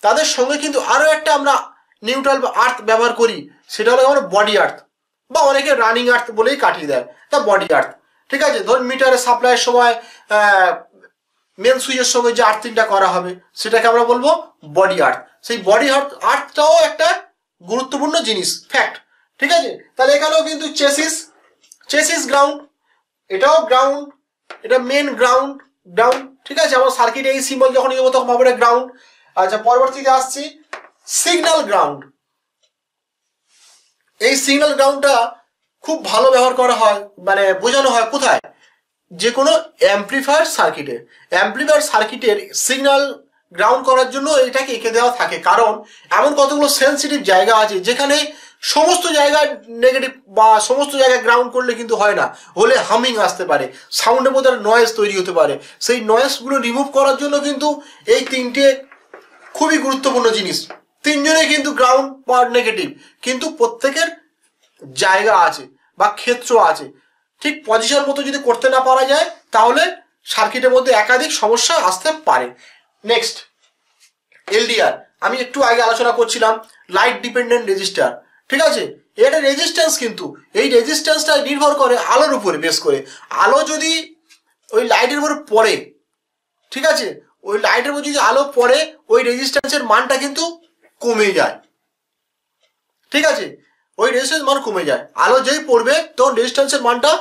তাদের সঙ্গে কিন্তু আরো একটা আমরা নিউট্রাল বা আর্থ ব্যবহার করি, সেটা হলো আমরা বডি আর্থ, বা অনেকে রানিং আর্থ বলেই কাটিয়ে দেয়, তা বডি আর্থ। ঠিক আছে, ধরুন মিটারের সাপ্লাইয়ের সময় মেন সুইচের সঙ্গে যে আর্থিংটা করা হবে সেটাকে আমরা বলবো বডি আর্থ। সেই বডি আর্থটাও একটা গুরুত্বপূর্ণ জিনিস, ফ্যাক্ট। ঠিক আছে, তাহলে এখানেও কিন্তু চেসিস গ্রাউন্ড, এটাও গ্রাউন্ড, এটা মেন গ্রাউন্ড। ঠিক আছে, আমার সার্কিটে এই সিম্বল যখন নেবো তখন ভাবো এটা গ্রাউন্ড। আচ্ছা, পরবর্তীতে আসছি সিগন্যাল গ্রাউন্ড। এই সিগন্যাল গ্রাউন্ডটা খুব ভালো ব্যবহার করা হয়, মানে বোঝানো হয় কোথায়? যে কোনো অ্যাম্প্লিফায়ার সার্কিটের সিগন্যাল গ্রাউন্ড করার জন্য এটাকে এঁকে দেওয়া থাকে। কারণ এমন কতগুলো সেন্সিটিভ জায়গা আছে যেখানে সমস্ত জায়গায় নেগেটিভ বা সমস্ত জায়গায় গ্রাউন্ড করলে কিন্তু হয় না, হলে হামিং আসতে পারে, সাউন্ডের মধ্যে নয়েজ তৈরি হতে পারে। সেই নয়েজগুলো রিমুভ করার জন্য কিন্তু এই তিনটে খুবই গুরুত্বপূর্ণ জিনিস। তিনজনে কিন্তু গ্রাউন্ড বা নেগেটিভ, কিন্তু প্রত্যেকের জায়গা আছে বা ক্ষেত্র আছে, ঠিক পজিশন মতো যদি করতে না পারা যায় তাহলে সার্কিটের মধ্যে একাধিক সমস্যা আসতে পারে। নেক্সট এলডিআর, আমি একটু আগে আলোচনা করছিলাম লাইট ডিপেন্ডেন্ট রেজিস্টার, ঠিক আছে। এটা রেজিস্ট্যান্স, কিন্তু এই রেজিস্ট্যান্সটা নির্ভর করে আলোর উপরে বেস করে। আলো যদি ওই লাইটের উপর পড়ে, ঠিক আছে, ওই লাইটের উপর যদি আলো পড়ে ওই রেজিস্ট্যান্সের মানটা কিন্তু কমে যায়, ঠিক আছে, ওই রেজিস্ট্যান্স মান কমে যায়। আলো যেই পড়বে তখন রেজিস্ট্যান্সের মানটা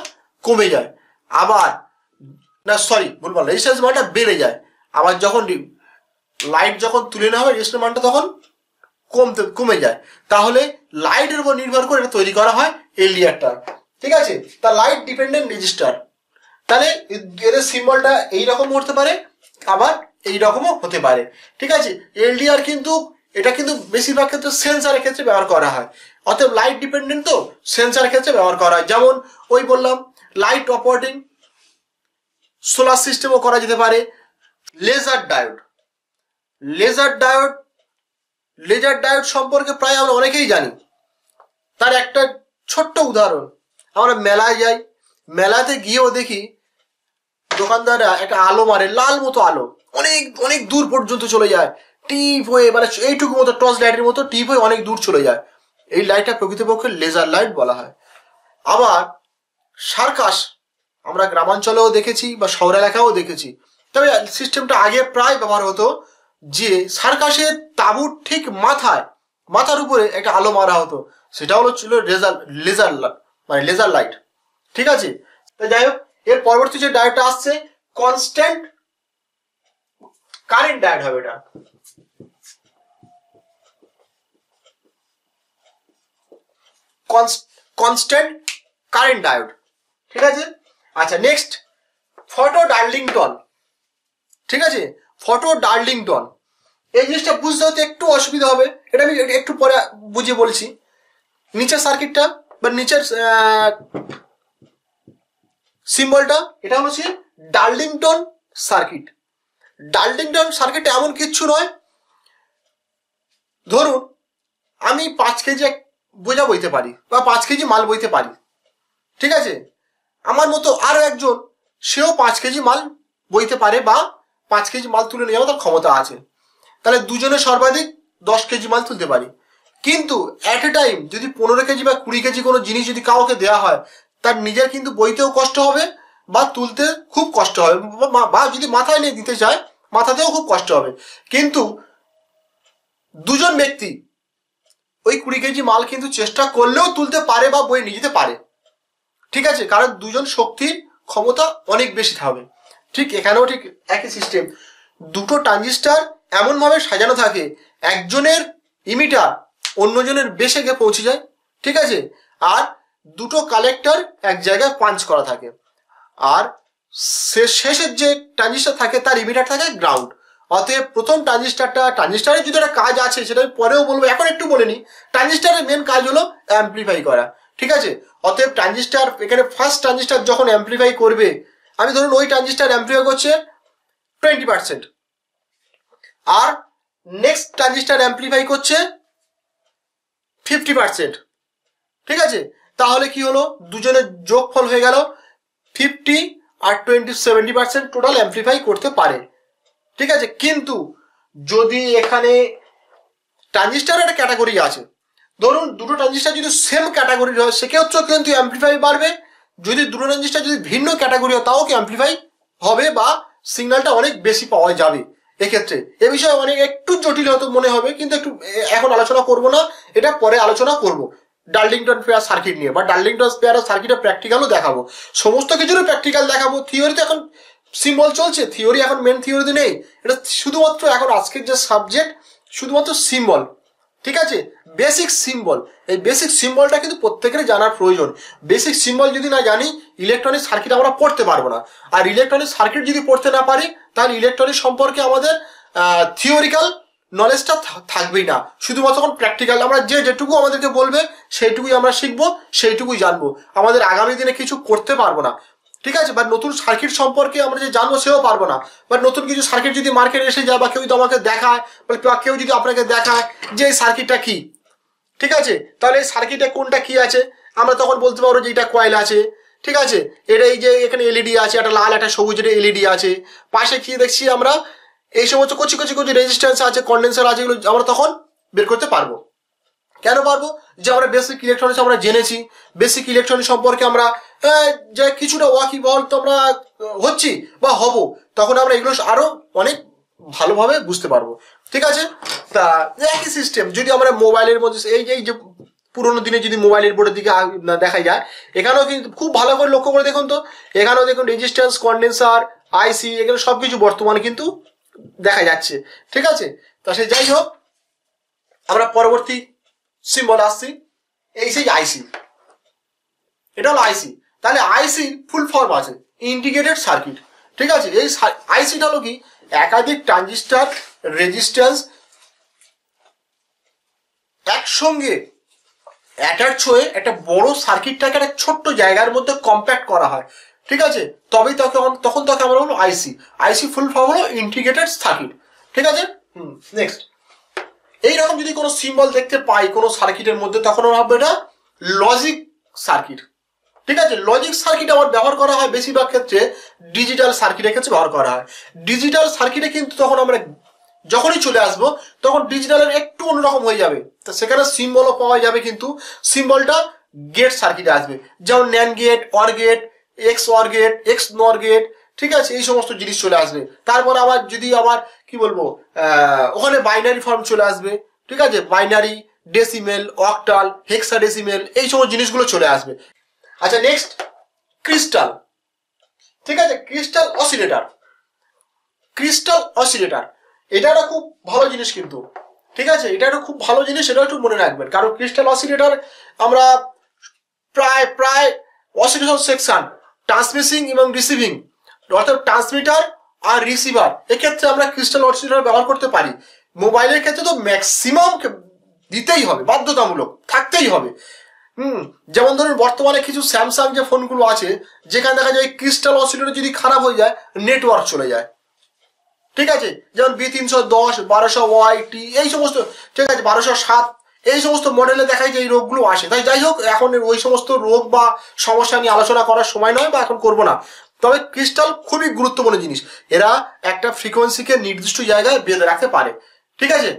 কমে যায়, আবার না সরি বলবো রেজিস্ট্যান্স মানটা বেড়ে যায়। আবার যখন লাইট যখন তুলে নেওয়া হয় রেজিস্ট্যান্স মানটা তখন কমে যায়। তাহলে লাইটের উপর নির্ভর করে এটা তৈরি করা হয় এলডিআরটা, ঠিক আছে। তা লাইট ডিপেন্ডেন্ট রেজিস্টার, তাহলে এদের সিম্বলটা এইরকম হতে পারে আবার এইরকমও হতে পারে, ঠিক আছে। এলডিআর কিন্তু এটা কিন্তু বেশিরভাগ ক্ষেত্রে সেন্সারের ক্ষেত্রে ব্যবহার করা হয়, অতএব লাইট ডিপেন্ডেন্ট তো সেন্সারের ক্ষেত্রে ব্যবহার করা হয়। যেমন ওই বললাম লাইট অপারেটিং সোলার সিস্টেমও করা যেতে পারে। লেজার ডায়োড, লেজার ডায়োড সম্পর্কে প্রায় আমরা অনেকেই জানি। তার একটা ছোট্ট উদাহরণ, আমরা মেলায় যাই, মেলাতে গিয়েও দেখি দোকানদাররা একটা আলো মারে, লাল মতো আলো, অনেক অনেক দূর পর্যন্ত চলে যায়, টিপ হয়ে, মানে এইটুকু মতো টর্চ লাইটের মতো টিপ হয়ে অনেক দূর চলে যায়। এই লাইটটা প্রকৃতপক্ষে লেজার লাইট বলা হয়। আবার সার্কাস আমরা গ্রামাঞ্চলেও দেখেছি বা শহর এলাকাও দেখেছি, তবে সিস্টেমটা আগে প্রায় ব্যবহার হতো যে সার্কাসের তাঁবুর ঠিক মাথার উপরে একটা আলো মারা হতো, সেটা হলো ছিল লেজার লাইট, ঠিক আছে। তো যাই হোক, এর পরবর্তী যে ডায়োডটা আসছে কনস্ট্যান্ট কারেন্ট ডায়োড হবে এটা, কনস্ট্যান্ট কারেন্ট ডায়োড, ঠিক আছে। আচ্ছা নেক্সট ফটো ডার্লিংটন, ঠিক আছে। ফটো ডার্লিংটন এই জিনিসটা বুঝতে হতে একটু অসুবিধা হবে, এটা আমি একটু পরে বুঝিয়ে বলছি। নিচের সার্কিটটা বা নিচের সিম্বলটা এটা হচ্ছে ডার্লিংটন সার্কিট। ডার্লিংটন সার্কিট এমন কিচ্ছু নয়, ধরুন আমি 5 কেজি বোঝা বইতে পারি বা 5 কেজি মাল বইতে পারি, ঠিক আছে। আমার মতো আরো একজন সেও 5 কেজি মাল বইতে পারে বা 5 কেজি মাল তুলে নিয়ে যাওয়ার তার ক্ষমতা আছে, তাহলে দুজনে সর্বাধিক 10 কেজি মাল তুলতে পারি। কিন্তু অ্যাট এ টাইম যদি 15 কেজি বা 20 কেজি কোনো জিনিস যদি কাউকে দেওয়া হয়, তার নিজের কিন্তু বইতেও কষ্ট হবে বা তুলতে খুব কষ্ট হবে, বা যদি মাথায় নিয়ে দিতে চায় মাথাতেও খুব কষ্ট হবে। কিন্তু দুজন ব্যক্তি ওই 20 কেজি মাল কিন্তু চেষ্টা করলেও তুলতে পারে বা বয়ে নিয়ে যেতে পারে, ঠিক আছে, কারণ দুজন শক্তির ক্ষমতা অনেক বেশি থাকবে। ঠিক এখানেও ঠিক একই সিস্টেম, দুটো ট্রানজিস্টার এমনভাবে সাজানো থাকে একজনের ইমিটার অন্যজনের বেশে গিয়ে পৌঁছে যায়, ঠিক আছে। আর দুটো কালেক্টর এক জায়গায় পাঞ্চ করা থাকে, আর শেষের যে ট্রানজিস্টার থাকে তার ইমিটার থাকে গ্রাউন্ড। অতএব প্রথম ট্রানজিস্টারের যদি একটা কাজ আছে সেটা পরেও বলবো, এখন একটু বলে নি। ট্রানজিস্টারের মেন কাজ হলো অ্যাম্প্লিফাই করা, ঠিক আছে। অতএব ট্রানজিস্টার এখানে ফার্স্ট ট্রানজিস্টার যখন অ্যাম্প্লিফাই করবে, আমি ধরুন ওই ট্রানজিস্টার অ্যাম্প্লিফাই করছে 20%, আর নেক্সট ট্রানজিস্টার অ্যাম্প্লিফাই করছে 50%, ঠিক আছে। তাহলে কি হলো, দুজনের যোগফল হয়ে গেল 50 আর 70% টোটাল অ্যাম্প্লিফাই করতে পারে, ঠিক আছে। কিন্তু যদি এখানে ট্রানজিস্টার একটা ক্যাটাগরি আছে, ধরুন দুটো ট্রানজিস্টার যদি সেম ক্যাটাগরির হয় সেক্ষেত্রেও কিন্তু অ্যাম্প্লিফাই বাড়বে, যদি দুটো ট্রানজিস্টার যদি ভিন্ন ক্যাটাগরি হয় তাও কি অ্যাম্প্লিফাই হবে বা সিগন্যালটা অনেক বেশি পাওয়া যাবে। এক্ষেত্রে এ বিষয়ে অনেক একটু জটিল হয়তো মনে হবে, কিন্তু একটু এখন আলোচনা করব না, এটা পরে আলোচনা করব ডার্লিংটন পেয়ার সার্কিট নিয়ে, বা ডার্লিংটন পেয়ার সার্কিটের প্র্যাকটিক্যালও দেখাবো, সমস্ত কিছুরই প্র্যাকটিক্যাল দেখাবো। থিওরিতে এখন সিম্বল চলছে, থিওরি এখন মেন থিওরিতে নেই, এটা শুধুমাত্র এখন আজকের যে সাবজেক্ট শুধুমাত্র সিম্বল, ঠিক আছে, বেসিক সিম্বল। এই বেসিক সিম্বলটা কিন্তু প্রত্যেকেরই জানার প্রয়োজন। বেসিক সিম্বল যদি না জানি ইলেকট্রনিক সার্কিট আমরা পড়তে পারবো না, আর ইলেকট্রনিক সার্কিট যদি পড়তে না পারি তাহলে ইলেকট্রনিক সম্পর্কে আমাদের থিওরিক্যাল নলেজটা থাকবেই না, শুধুমাত্র প্র্যাকটিক্যাল আমরা যেটুকু আমাদেরকে বলবে সেইটুকুই আমরা শিখবো, সেইটুকুই জানবো, আমাদের আগামী দিনে কিছু করতে পারবো না, ঠিক আছে। বা নতুন সার্কিট সম্পর্কে আমরা যে জানবো সেও পারবো না, বা নতুন কিছু সার্কিট যদি মার্কেটে এসে যায় বা কেউ যদি আমাকে দেখায় বা কেউ যদি আপনাকে দেখায় যে এই সার্কিটটা কি, ঠিক আছে, তাহলে এই সার্কিটে কোনটা কি আছে আমরা তখন বলতে পারবো যে এটা কয়েল আছে, ঠিক আছে, এটা এই যে এখানে এলইডি আছে, একটা লাল একটা সবুজ এলইডি আছে, পাশে কি দেখছি আমরা এই সমস্ত কচি কচি কচি রেজিস্ট্যান্স আছে, কন্ডেন্সার আছে, এগুলো আমরা তখন বের করতে পারবো। কেন পারবো? যে আমরা বেসিক ইলেকট্রনিক্স আমরা জেনেছি, বেসিক ইলেকট্রনিক্স সম্পর্কে আমরা যে কিছুটা ওয়াকিবহল তো আমরা হচ্ছি বা হব, তখন আমরা এগুলো আরো অনেক ভালোভাবে বুঝতে পারবো। ঠিক আছে, তা একই সিস্টেম যদি আমরা মোবাইলের মধ্যে এই যে পুরোনো দিনে যদি মোবাইলের বোর্ডের দিকে দেখা যায়, এখানেও কিন্তু খুব ভালো করে লক্ষ্য করে দেখুন তো, এখানেও দেখুন রেজিস্ট্যান্স, কন্ডেন্সার, আইসি, এখানে সবকিছু বর্তমানে কিন্তু দেখা যাচ্ছে। ঠিক আছে, তা সে যাই হোক, আমরা পরবর্তী সিম্বল আসছি, এই সেই আইসি, এটা হলো আইসি। তাহলে আইসি ফুল ফর্ম আছে ইন্টিগ্রেটেড সার্কিট। ঠিক আছে, এই আইসিটা হলো কি একাধিক ট্রানজিস্টর, রেজিস্ট্যান্স একসঙ্গে অ্যাটাচ হয়ে একটা বড় সার্কিটটাকে একটা ছোট্ট জায়গার মধ্যে কম্প্যাক্ট করা হয়। ঠিক আছে, তবেই তখন তাকে আমরা বলবো আইসি। আইসি ফুল ফর্ম হলো ইন্টিগ্রেটেড সার্কিট। ঠিক আছে, নেক্সট এইরকম যদি কোনো সিম্বল দেখতে পাই কোনো সার্কিটের মধ্যে, তখন ভাববো এটা লজিক সার্কিট। ঠিক আছে, লজিক সার্কিট আবার ব্যবহার করা হয় বেশিরভাগ ক্ষেত্রে ডিজিটাল সার্কিটের ক্ষেত্রে ব্যবহার করা হয়। ডিজিটাল সার্কিটে কিন্তু তখন আমরা যখনই চলে আসবো তখন ডিজিটালের একটু অন্যরকম হয়ে যাবে, তো সেখানে সিম্বলও পাওয়া যাবে, কিন্তু সিম্বলটা গেট সার্কিটে আসবে, যেমন NAND gate, OR gate, XOR gate, XNOR gate. ঠিক আছে, এই সমস্ত জিনিস চলে আসবে। তারপর আবার যদি আবার কি বলবো ওখানে বাইনারি ফর্ম চলে আসবে। ঠিক আছে, বাইনারি, ডেসিমেল, অক্টাল, হেক্সাডেসিমেল, এই সমস্ত জিনিসগুলো চলে আসবে। আচ্ছা, নেক্সট ক্রিস্টাল। ঠিক আছে, ক্রিস্টাল অসিলেটর। ক্রিস্টাল অসিলেটর এটা একটা খুব ভালো জিনিস কিন্তু। ঠিক আছে, এটা একটা খুব ভালো জিনিস, এটা একটু মনে রাখবেন, কারণ ক্রিস্টাল অসিলেটর আমরা প্রায় অসিলেশন সেকশন, ট্রান্সমিটিং এবং রিসিভিং, অর্থাৎ ট্রান্সমিটার আর রিসিভার, এক্ষেত্রে আমরা ক্রিস্টাল অসিলেটর ব্যবহার করতে পারি। মোবাইলের ক্ষেত্রে তো ম্যাক্সিমাম দিতেই হবে, বাধ্যতামূলক থাকতেই হবে। যেমন ধরুন বর্তমানে কিছু স্যামসাং যে ফোনগুলো আছে, যেখানে দেখা যায় ক্রিস্টাল অসিলেটর যদি খারাপ হয়ে যায় নেটওয়ার্ক চলে যায়। ঠিক আছে, যেমন B310, 1200YT, এই সমস্ত, ঠিক আছে, 1207, এই সমস্ত মডেলে দেখায় যে এই রোগগুলো আসে। তাই যাই হোক, এখন ওই সমস্ত রোগ বা সমস্যা নিয়ে আলোচনা করার সময় নয় বা এখন করবো না। তবে ক্রিস্টাল খুবই গুরুত্বপূর্ণ জিনিস, এরা একটা ফ্রিকোয়েন্সিকে নির্দিষ্ট জায়গায় বেঁধে রাখতে পারে। ঠিক আছে,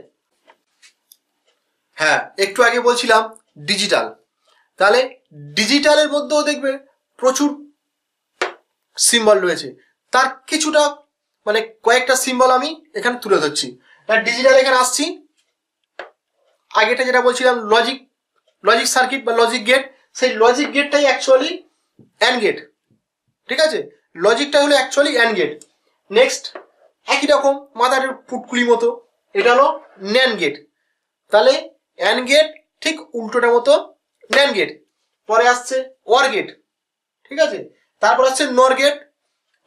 হ্যাঁ, একটু আগে বলছিলাম ডিজিটাল, তাহলে ডিজিটালের মধ্যেও দেখবে প্রচুর সিম্বল রয়েছে। তার কিছুটা মানে কয়েকটা সিম্বল আমি এখানে তুলে ধরছি। ডিজিটাল এখানে আসছি, আগেটা যেটা বলছিলাম লজিক সার্কিট বা লজিক গেট, সেই লজিক গেটটাই অ্যাকচুয়ালি অ্যান্ড গেট। ঠিক আছে, লজিকটা হলো অ্যাকচুয়ালি অ্যান্ড গেট। নেক্সট একই রকম মাথার পুটকুলি মতো, এটা হলো ন্যান্ড গেট। তাহলে অ্যান্ড গেট ঠিক উল্টোটার মতো ন্যান্ড গেট। পরে আসছে ওয়ার গেট। ঠিক আছে, তারপর আসছে নর গেট,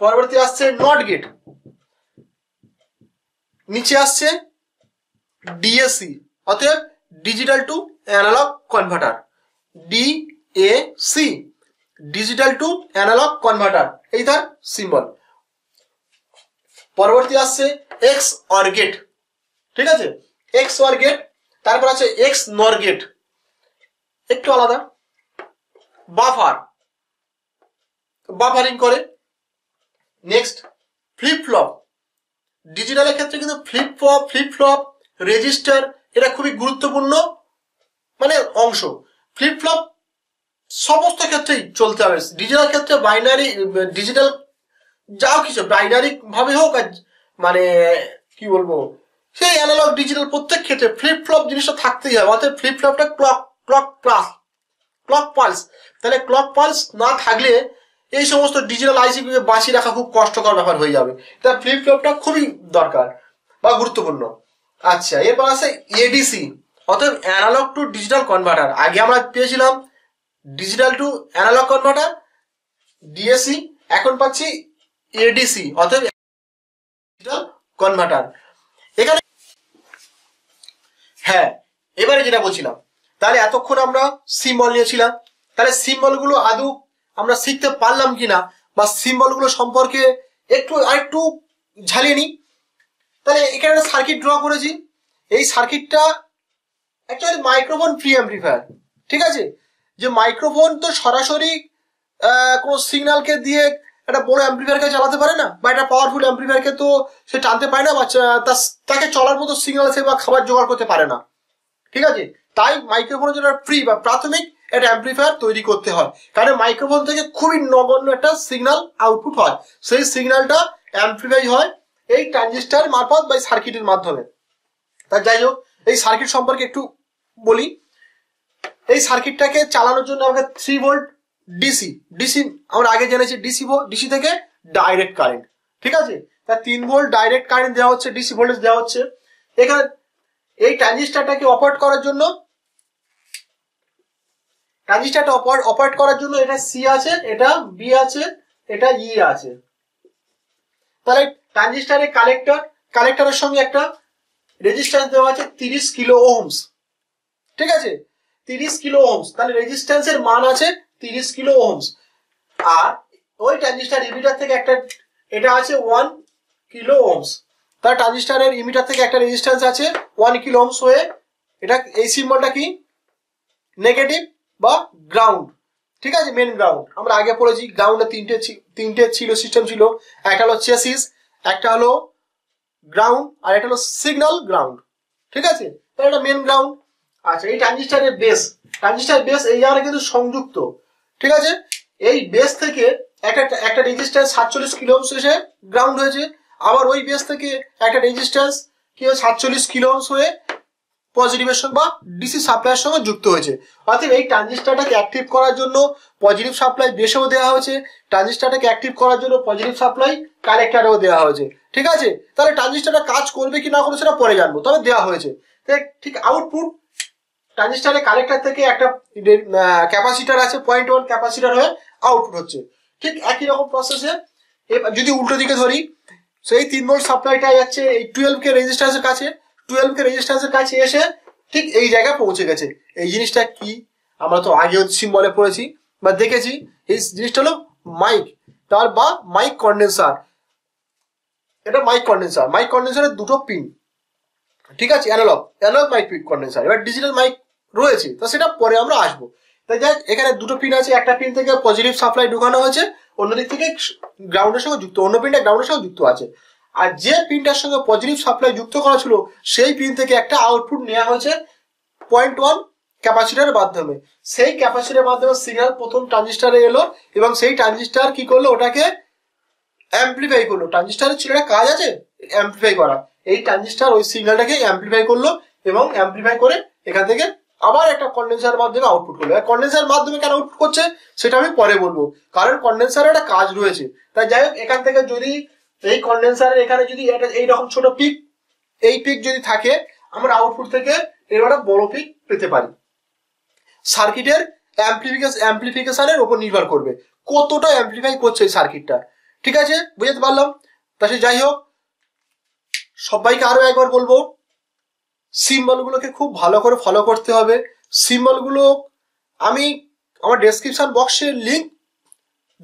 পরবর্তী আসছে নট গেট, নিচে আসছে ডিএসি, অতএব digital to analogue converter, DAC, digital to analogue converter, এই তার সিম্বল। পরবর্তী আসছে এক্স অর গেট। ঠিক আছে, এক্স অর গেট, তারপর আছে এক্স নর গেট, একটু আলাদা। বাফারিং করে। নেক্সট ফ্লিপ ফ্লপ, ডিজিটালের ক্ষেত্রে কিন্তু ফ্লিপ ফ্লপ, রেজিস্টার, এটা খুবই গুরুত্বপূর্ণ মানে অংশ। ফ্লিপ ফ্লপ সমস্ত ক্ষেত্রেই চলতে হবে। ডিজিটাল ক্ষেত্রে বাইনারি, ডিজিটাল যাও কিছু বাইনারি ভাবে হোক, আর মানে কি বলবো সেই অ্যানালগ ডিজিটাল, প্রত্যেক ক্ষেত্রে ফ্লিপ ফ্লপ জিনিসটা থাকতেই হবে। অর্থাৎ ফ্লিপ ফ্লপটা ক্লক পালস, তাহলে ক্লক পালস না থাকলে এই সমস্ত ডিজিটাল আইসিকে বাঁচিয়ে রাখা খুব কষ্টকর ব্যাপার হয়ে যাবে। তাই ফ্লিপ ফ্লপটা খুবই দরকার বা গুরুত্বপূর্ণ। আচ্ছা, এরপর আছে এডিসি, অর্থাৎ অ্যানালগ টু ডিজিটাল কনভার্টার। আগে আমরা পেয়েছিলাম digital to analogue converter, DAC, এখন পাচ্ছি এডিসি, অর্থাৎ ডিজিটাল কনভার্টার। এখানে হ্যাঁ, এবারে যেটা বলছিলাম, তাহলে এতক্ষণ আমরা সিম্বল নিয়েছিলাম, তাহলে সিম্বলগুলো আদৌ আমরা শিখতে পারলাম কিনা বা সিম্বলগুলো সম্পর্কে আরেকটু ঝালিয়ে নিই। তাহলে এখানে একটা সার্কিট ড্র করেছি, এই সার্কিটটা অ্যাকচুয়ালি মাইক্রোফোন প্রি অ্যাম্পলিফায়ার। ঠিক আছে, যে মাইক্রোফোন তো সরাসরি কোনো সিগন্যালকে দিয়ে একটা বড় অ্যাম্প্লিফায়ারকে চালাতে পারে না, বা একটা পাওয়ারফুল অ্যাম্প্লিফায়ারকে তো সে টানতে পারে না, বা তাকে চলার মতো সিগন্যাল সে বা খাবার জোগাড় করতে পারে না। ঠিক আছে, তাই মাইক্রোফোনের জন্য ফ্রি বা প্রাথমিক একটা অ্যাম্প্লিফায়ার তৈরি করতে হয়, কারণ মাইক্রোফোন থেকে খুবই নগণ্য একটা সিগন্যাল আউটপুট হয়, সেই সিগন্যালটা অ্যাম্প্লিফাই হয় এই ট্রানজিস্টার মারফত বা সার্কিটের মাধ্যমে। তা যাই হোক, এই সার্কিট সম্পর্কে একটু বলি। এই সার্কিটটাকে চালানোর জন্য আমাকে 3 ভোল্ট ডিসি ডিসি আমরা আগে জেনেছি ডিসি থেকে ডাইরেক্ট কারেন্ট। ঠিক আছে, তা 3 ভোল্ট ডাইরেক্ট কারেন্ট দেওয়া হচ্ছে, ডিসি ভোল্টেজ দেওয়া হচ্ছে। এখানে এই ট্রানজিস্টারটাকে অপারেট করার জন্য এটা সি আছে, এটা বি আছে, এটা ই আছে। তাহলে ট্রানজিস্টারের কালেক্টরের সঙ্গে একটা রেজিস্ট্যান্স দেওয়া আছে 30 কিলো ওহমস। ঠিক আছে, 30 কিলো ওহমস, তাহলে রেজিস্ট্যান্সের মান আছে 30 কিলো ওহমস। আর ওই ট্রানজিস্টার ইমিটার থেকে একটা এটা আছে 1 কিলো ওহমস। তার ট্রানজিস্টারের ইমিটার থেকে একটা রেজিস্ট্যান্স আছে 1 কিলো ওহমস হয়ে এটা এই সিম্বলটা কি নেগেটিভ বা গ্রাউন্ড। ঠিক আছে, মেন গ্রাউন্ড আমরা আগে পড়েছি, গ্রাউন্ডে তিনটে ছিল সিস্টেম ছিল, একটা হলো চেসিস, একটা হলো গ্রাউন্ড, আর একটা হলো সিগন্যাল গ্রাউন্ড। ঠিক আছে, তাহলে এটা মেন গ্রাউন্ড। আচ্ছা, এই ট্রানজিস্টারের বেস এই জায়গাটা কিন্তু সংযুক্ত। ঠিক আছে, এই বেস থেকে একটা রেজিস্ট্যান্স 47 কিলো ওহমস এসে গ্রাউন্ড হয়েছে, আবার ওই বেস থেকে একটা রেজিস্ট্যান্স কি 47 কিলো ওহমস হয়ে পজিটিভের সঙ্গে বা ডিসি সাপ্লাইয়ের সঙ্গে যুক্ত হয়েছে। অর্থাৎ এই ট্রানজিস্টারটাকে অ্যাক্টিভ করার জন্য পজিটিভ সাপ্লাই বেসেও দেওয়া হয়েছে, ট্রানজিস্টারটাকে অ্যাক্টিভ করার জন্য পজিটিভ সাপ্লাই কালেক্টরেও দেওয়া হয়েছে। ঠিক আছে, তাহলে ট্রানজিস্টারটা কাজ করবে কি না করবে সেটা পরে জানবো, তবে দেওয়া হয়েছে। ঠিক আউটপুট ট্রানজিস্টারের কালেক্টর থেকে একটা ক্যাপাসিটার আছে, 0.1 ক্যাপাসিটার হয়ে আউটপুট হচ্ছে। ঠিক একই রকম প্রসেসে যদি উল্টো দিকে ধরি, সেই 3 ভোল্ট সাপ্লাইটা যাচ্ছে এই 12 কে রেজিস্ট্যান্সের কাছে এসে ঠিক এই জায়গায় পৌঁছে গেছে। এই জিনিসটা কি আমরা তো আগেও সিম্বলে পড়েছি বা দেখেছি, এই জিনিসটা হলো মাইক তার বা মাইক কন্ডেন্সার। এটা মাইক কন্ডেন্সারের দুটো পিন। ঠিক আছে, অ্যানালগ মাইক কন্ডেন্সার। এবার ডিজিটাল মাইক রয়েছে, তো সেটা পরে আমরা আসবো। তাই যাই, এখানে দুটো পিন আছে, একটা পিন থেকে পজিটিভ সাপ্লাই ঢুকানো হয়েছে, অন্যদিক থেকে গ্রাউন্ডের সঙ্গে যুক্ত, অন্য পিনটা গ্রাউন্ডের সঙ্গে যুক্ত আছে। আর যে পিনটার সঙ্গে পজিটিভ সাপ্লাই যুক্ত করা ছিল সেই পিন থেকে একটা আউটপুট নেওয়া হয়েছে 0.1 ক্যাপাসিটারের মাধ্যমে। সেই ক্যাপাসিটারের মাধ্যমে সিগন্যাল প্রথম ট্রানজিস্টারে এলো এবং সেই ট্রানজিস্টার কি করলো, ওটাকে অ্যাম্প্লিফাই করলো। ট্রানজিস্টারের ছিল একটা কাজ আছে অ্যাম্প্লিফাই করা, এই ট্রানজিস্টার ওই সিগন্যালটাকে অ্যাম্প্লিফাই করলো এবং অ্যাম্প্লিফাই করে এখান থেকে আবার একটা কন্ডেন্সারের মাধ্যমে আউটপুট করলো। কন্ডেন্সারের মাধ্যমে কেন আউটপুট করছে সেটা আমি পরে বলবো, কারণ কন্ডেন্সারের একটা কাজ রয়েছে। তাই যাই হোক, এখান থেকে যদি এই কন্ডেন্সারের এখানে যদি এইরকম ছোট পিক, এই পিক যদি থাকে, আমরা আউটপুট থেকে এর একটা বড় পিক পেতে পারি। সার্কিটের অ্যাম্প্লিফিকেশনের উপর নির্ভর করবে কতটা অ্যাম্প্লিফাই করছে এই সার্কিটটা। ঠিক আছে, বুঝতে পারলাম। তাহলে যাই হোক, সবাইকে আরো একবার বলবো, সিম্বলগুলোকে খুব ভালো করে ফলো করতে হবে। সিম্বলগুলো আমি আমার ডেসক্রিপশন বক্সে লিঙ্ক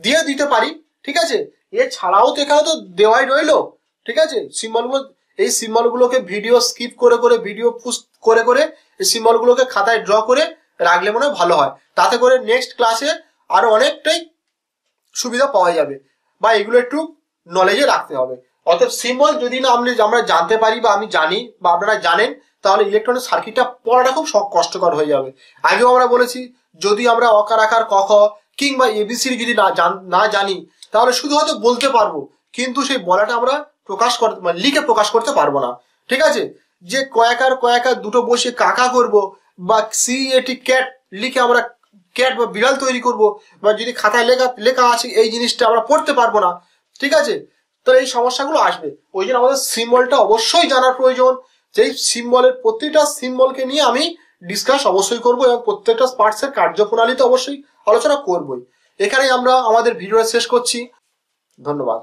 দিয়ে দিতে পারি। ঠিক আছে, এছাড়াও তো এখানে তো দেওয়াই রইলো। ঠিক আছে, এই সিম্বলগুলোকে ভিডিও স্কিপ করে ভিডিও পুশ করে এই সিম্বলগুলোকে খাতায় ড্র করে রাখলে মনে হয় ভালো হয়। তাতে করে নেক্সট ক্লাসে আরো অনেকটাই সুবিধা পাওয়া যাবে, বা এগুলো একটু নলেজে রাখতে হবে। অতএব সিম্বল যদি না আমরা জানতে পারি বা আমি জানি বা আপনারা জানেন, তাহলে ইলেকট্রনিক সার্কিটটা পড়াটা খুব কষ্টকর হয়ে যাবে। আগেও আমরা বলেছি, যদি আমরা অকার আকার ক খ কিংবা এবিসিডি যদি না জানি, তাহলে শুধু হয়তো বলতে পারবো, কিন্তু সেই বলাটা আমরা লিখে প্রকাশ করতে পারবো না। ঠিক আছে, যে কয়াকার দুটো বসে কাকা করব, বা CAT ক্যাট লিখে আমরা ক্যাট বা বিড়াল তৈরি করব, বা যদি খাতায় লেখা আছে এই জিনিসটা আমরা পড়তে পারবো না। ঠিক আছে, তো এই সমস্যাগুলো আসবে। ওই জন্য আমাদের সিম্বলটা অবশ্যই জানার প্রয়োজন। যেই সিম্বলের প্রতিটা সিম্বলকে নিয়ে আমি ডিসকাস অবশ্যই করবো এবং প্রত্যেকটা পার্টসের কার্যপ্রণালী তো অবশ্যই আলোচনা করবোই। এখানেই আমরা আমাদের ভিডিওটা শেষ করছি। ধন্যবাদ।